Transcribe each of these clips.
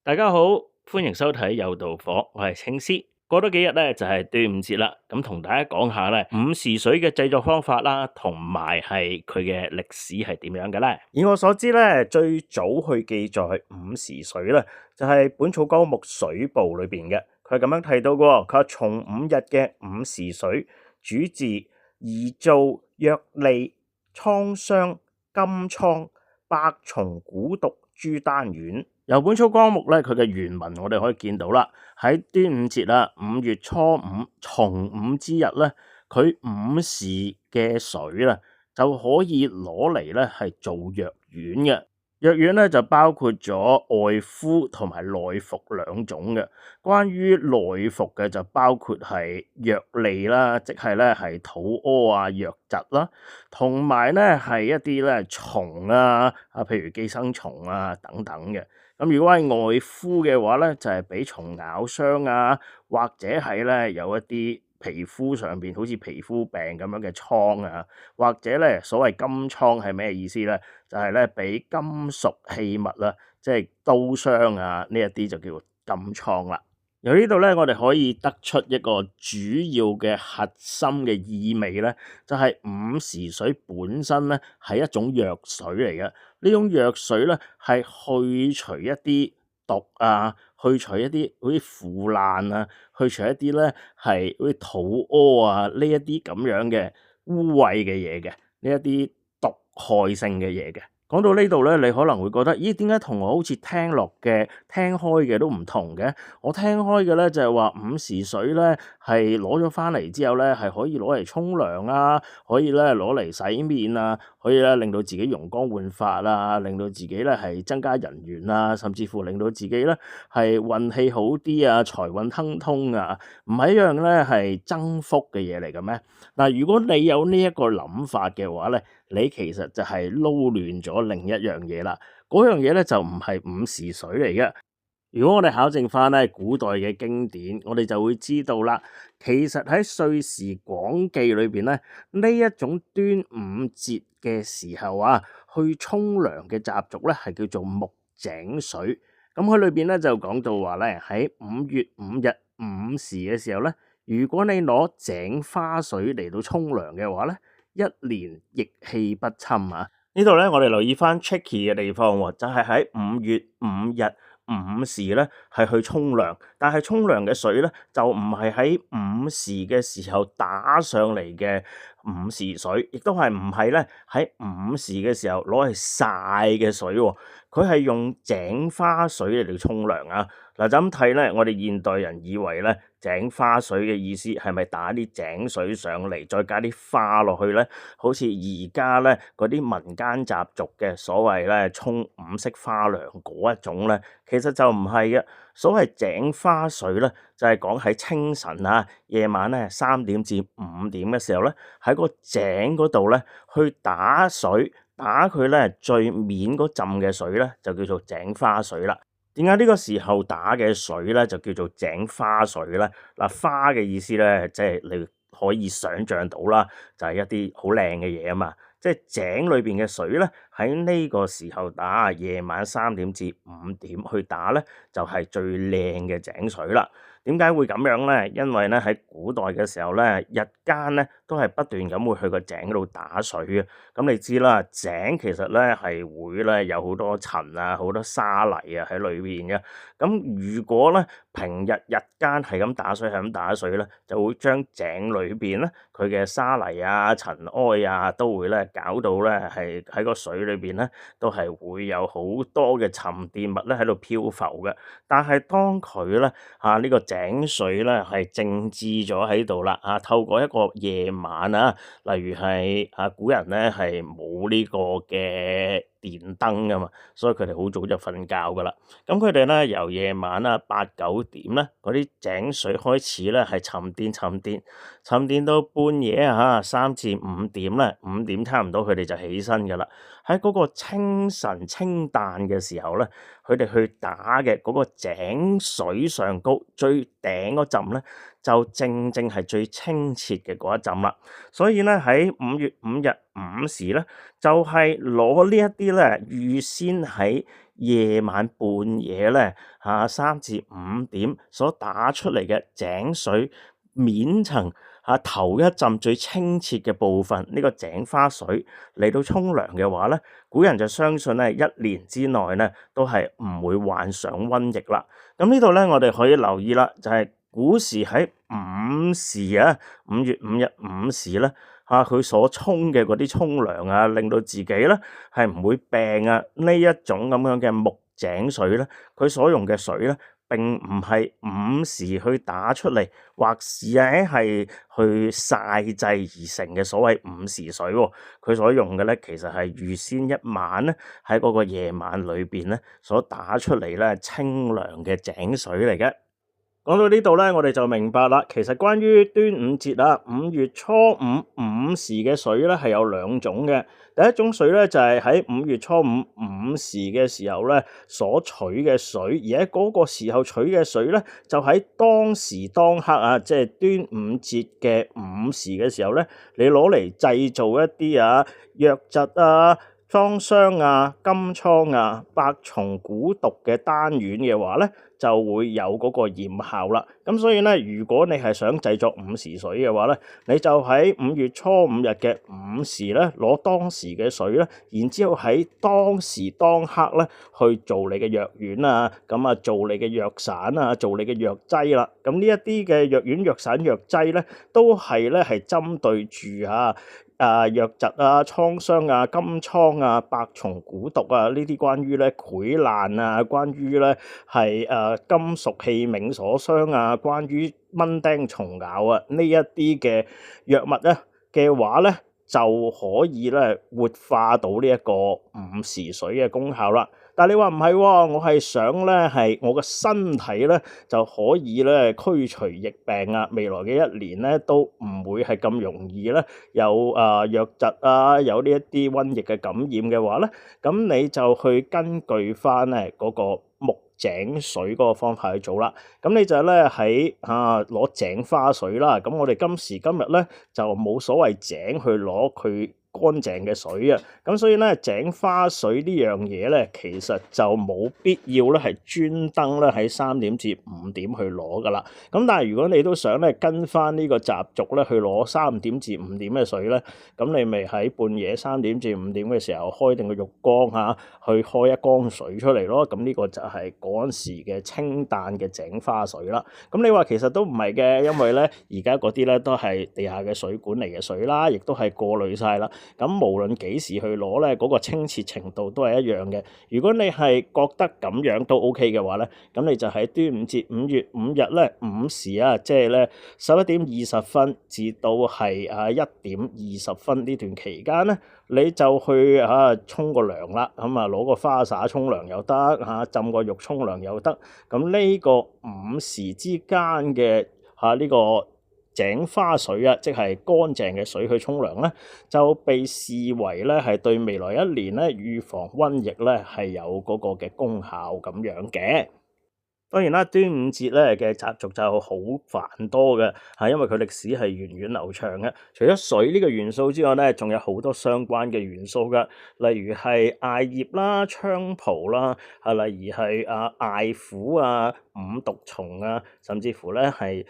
大家好，歡迎收睇有道火，我係青師。過多幾日咧就係端午節啦，咁同大家講下咧午時水嘅製作方法啦，同埋係佢嘅歷史係點樣嘅咧？以我所知咧，最早去記載午時水咧，就係《本草綱目水部》裏邊嘅，佢係咁樣提到嘅喎。佢話從5日嘅午時水，主治兒痼、瘧痢、瘡傷、金瘡、百蟲、蠱毒、諸單丸。由本草綱目咧，佢嘅原文我哋可以見到啦。喺端午節啦，5月初五重午之日咧，佢午時嘅水啦，就可以攞嚟咧係做藥丸嘅。藥丸咧就包括咗外敷同埋內服兩種嘅。關於內服嘅就包括係瘧痢啦，即係咧係肚屙啊、瘧疾啦，同埋咧係一啲咧蟲啊，譬如寄生蟲啊等等嘅。咁如果係外敷嘅話咧，就係俾蟲咬傷啊，或者係咧有一啲皮膚上邊好似皮膚病咁樣嘅瘡啊，或者咧所謂金瘡係咩意思咧？就係咧俾金屬器物啦，即係刀傷啊呢一啲就叫做金瘡啦。由呢度咧，我哋可以得出一個主要嘅核心嘅意味咧，就係午時水本身咧係一種藥水嚟嘅。呢種藥水咧係去除一啲毒啊，去除一啲好似腐爛啊，去除一啲咧係好似肚屙啊呢一啲咁樣嘅污穢嘅嘢嘅，呢一啲毒害性嘅嘢嘅。講到呢度咧，你可能會覺得，咦？點解同我好似聽開嘅都唔同嘅？我聽開嘅咧就係話午時水咧係攞咗翻嚟之後咧係可以攞嚟沖涼啊，可以咧攞嚟洗面啊，可以咧令到自己容光煥發啊，令到自己咧係增加人緣啊，甚至乎令到自己咧係運氣好啲啊，財運亨通啊，唔係一樣咧係增福嘅嘢嚟嘅咩？嗱，如果你有呢一個諗法嘅話咧，你其實就係撈亂咗另一樣嘢啦。嗰樣嘢咧就唔係午時水嚟嘅。如果我哋考證翻咧古代嘅經典，我哋就會知道啦。其實喺《歲時廣記》裏邊咧，呢一種端午節嘅時候啊，去沖涼嘅習俗咧係叫做沐井水。咁佢裏邊咧就講到話咧，喺5月5日午時嘅時候咧，如果你攞井花水嚟到沖涼嘅話咧，一年疫氣不侵啊！呢度咧，我哋留意翻 tricky 嘅地方喎，就係喺5月5日午時咧，係去沖涼，但係沖涼嘅水咧，就唔係喺午時嘅時候打上嚟嘅午時水，亦都係唔係咧喺午時嘅時候攞嚟曬嘅水喎，佢係用井花水嚟到沖涼啊！嗱，就咁睇咧，我哋現代人以為咧井花水嘅意思係咪打啲井水上嚟，再加啲花落去咧？好似而家咧嗰啲民間習俗嘅所謂咧沖午式花涼嗰一種咧，其實就唔係嘅。所謂井花水咧，就係講喺清晨啊、夜晚咧3點至5點嘅時候咧，喺個井嗰度咧去打水，打佢咧最面嗰浸嘅水咧，就叫做井花水啦。點解呢個時候打嘅水咧就叫做井花水咧？嗱，花嘅意思咧，即係你可以想像到啦，就係一啲好靚嘅嘢啊嘛。即係井裏邊嘅水咧，喺呢個時候打，夜晚3點至5點去打咧，就係最靚嘅井水啦。點解會咁樣咧？因為咧喺古代嘅時候咧，日間咧都係不斷咁會去個井度打水嘅。咁你知啦，井其實咧係會咧有好多塵啊、好多沙泥啊喺裏邊嘅。咁如果咧平日日間係咁打水，係咁打水咧，就會將井裏邊咧佢嘅沙泥啊、塵埃啊，都會咧搞到咧係喺個水裏邊咧都係會有好多嘅沉澱物咧喺度漂浮嘅。但係當佢咧呢個井水咧係靜置咗喺度啦，透過一個夜晚啊，例如係古人咧係冇呢個嘅電燈噶嘛，所以佢哋好早就瞓覺噶啦。咁佢哋咧由夜晚8、9點咧，嗰啲井水開始咧係沉澱到半夜3至5點咧，5點差唔多佢哋就起身噶啦。喺嗰個清晨清淡嘅時候咧，佢哋去打嘅嗰個井水上高最頂嗰浸咧，就正正係最清澈嘅嗰一浸啦。所以咧喺5月5日午時咧，就係攞呢一啲咧預先喺夜晚半夜咧3至5點所打出嚟嘅井水面層頭一浸最清澈嘅部分，呢個井花水嚟到沖涼嘅話咧，古人就相信咧1年之內咧都係唔會患上瘟疫啦。咁呢度咧我哋可以留意啦，就係古時喺午時5月5日午時咧佢所沖嘅嗰啲沖涼令到自己咧係唔會病啊。呢一種咁樣嘅木井水咧，佢所用嘅水咧並唔係午時去打出嚟，或是係去曬製而成嘅所謂午時水喎。佢所用嘅咧其實係預先一晚咧喺嗰個夜晚裏邊咧所打出嚟咧清涼嘅井水嚟嘅。講到呢度咧，我哋就明白啦。其實關於端午節5月初五午時嘅水咧係有2種嘅。第一種水咧就係喺5月初五午時嘅時候咧所取嘅水，而喺嗰個時候取嘅水咧就喺當時當刻即係端午節嘅午時嘅時候咧，你攞嚟製造一啲瘧疾瘡傷金瘡百蟲蠱毒嘅丹丸嘅話咧，就會有嗰個驗效啦。咁所以咧，如果你係想製作午時水嘅話咧，你就喺5月初5日嘅午時咧，攞當時嘅水咧，然之後喺當時當刻咧去做你嘅藥丸咁做你嘅藥散做你嘅藥劑啦。咁呢一啲嘅藥丸、藥散、藥劑咧，都係針對住瘧疾瘡傷金瘡百蟲蠱毒呢啲關於咧潰爛關於咧係金屬器皿所傷關於蚊叮蟲咬呢一啲嘅藥物咧嘅話咧，就可以咧活化到呢一個午時水嘅功效啦。但係你話唔係喎，我係想咧係我嘅身體咧就可以咧驅除疫病未來嘅1年咧都唔會係咁容易咧有瘧疾有呢一啲瘟疫嘅感染嘅話咧，咁你就去根據翻咧嗰個木井水嗰個方法去做啦。咁你就咧喺攞井花水啦。咁我哋今時今日咧就冇所謂井去攞佢乾淨嘅水咁所以咧井花水呢樣嘢咧，其實就冇必要咧係專登咧喺3點至5點去攞噶啦。咁但係如果你都想咧跟翻呢個習俗咧去攞3點至5點嘅水咧，咁你咪喺半夜3點至5點嘅時候開定個浴缸去開一缸水出嚟咯。咁呢個就係嗰陣時嘅清淡嘅井花水啦。咁你話其實都唔係嘅，因為咧而家嗰啲咧都係地下嘅水管嚟嘅水啦，亦都係過濾晒啦。咁無論幾時去攞咧，嗰個清澈程度都係一樣嘅。如果你係覺得咁樣都 OK 嘅話咧，咁你就喺端午節5月5日咧午時即係咧11點20分至到係1點20分呢段期間咧，你就去沖個涼啦。咁攞個花灑沖涼又得浸個浴沖涼又得。咁呢個午時之間嘅呢個井花水即係乾淨嘅水去沖涼咧，就被視為咧係對未來1年咧預防瘟疫咧係有嗰個嘅功效咁樣嘅。當然啦，端午節咧嘅習俗就好繁多嘅，因為佢歷史係源遠流長嘅。除咗水呢個元素之外咧，仲有好多相關嘅元素噶，例如係艾葉啦、菖蒲啦，例如係艾虎五毒蟲甚至乎咧係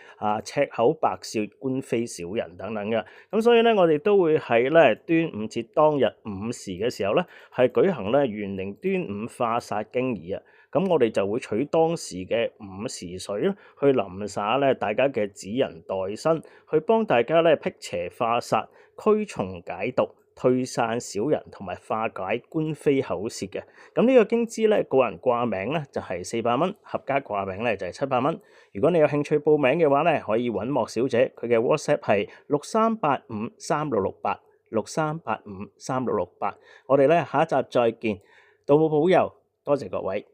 赤口白舌官非小人等等嘅。咁所以咧，我哋都會喺咧端午節當日午時嘅時候咧，係舉行咧元齡端午化煞經儀咁我哋就會取當時嘅午時水去淋灑咧大家嘅指人代身，去幫大家咧辟邪化煞、驅蟲解毒、退散小人同埋化解官非口舌嘅。咁呢個經資咧個人掛名咧就係400蚊，合家掛名咧就係700蚊。如果你有興趣報名嘅話咧，可以揾莫小姐，佢嘅 WhatsApp 係63853668 63853668。我哋咧下一集再見，道母保佑，多謝各位。